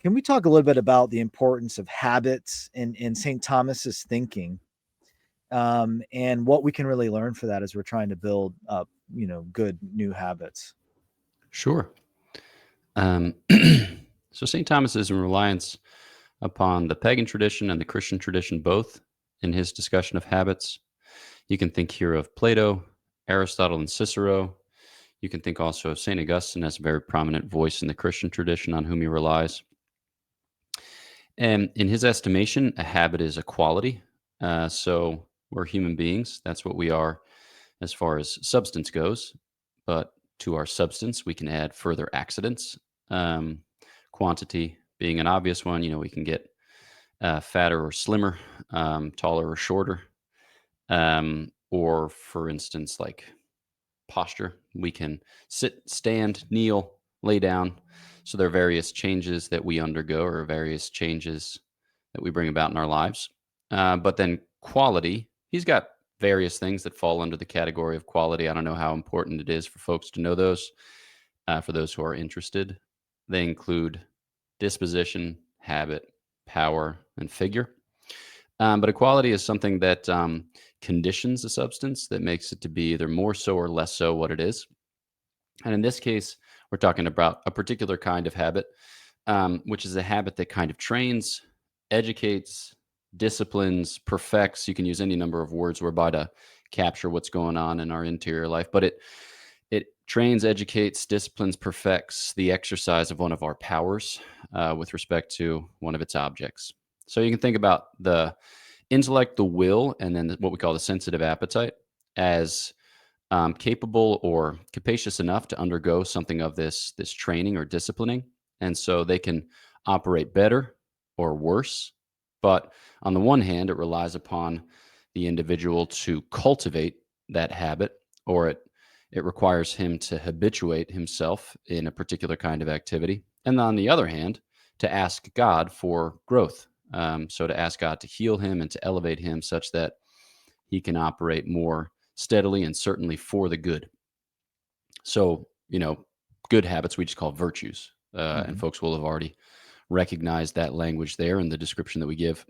Can we talk a little bit about the importance of habits in St. Thomas's thinking, and what we can really learn for that as we're trying to build up, good new habits? Sure. Um, so St. Thomas is in reliance upon the pagan tradition and the Christian tradition both in his discussion of habits. You can think here of Plato, Aristotle, and Cicero. You can think also of St. Augustine as a very prominent voice in the Christian tradition on whom he relies. And in his estimation, a habit is a quality. So we're human beings. That's what we are as far as substance goes. But to our substance, we can add further accidents. Um, Quantity being an obvious one, we can get fatter or slimmer, taller or shorter. Or, for instance, like posture, we can sit, stand, kneel, lay down. So there are various changes that we undergo or various changes that we bring about in our lives. But then quality, he's got various things that fall under the category of quality. I don't know how important it is for folks to know those. For those who are interested, they include disposition, habit, power, and figure. But equality is something that conditions a substance that makes it to be either more so or less so what it is. And in this case, we're talking about a particular kind of habit, which is a habit that kind of trains, educates, disciplines, perfects. You can use any number of words whereby to capture what's going on in our interior life, but it trains, educates, disciplines, perfects the exercise of one of our powers with respect to one of its objects. So you can think about the intellect, the will, and then what we call the sensitive appetite as capable or capacious enough to undergo something of this training or disciplining, and so they can operate better or worse. But on the one hand, it relies upon the individual to cultivate that habit, or it requires him to habituate himself in a particular kind of activity. And on the other hand, to ask God for growth. So to ask God to heal him and to elevate him such that he can operate more steadily and certainly for the good. So, good habits we just call virtues. And Mhm. folks will have already recognized that language there in the description that we give.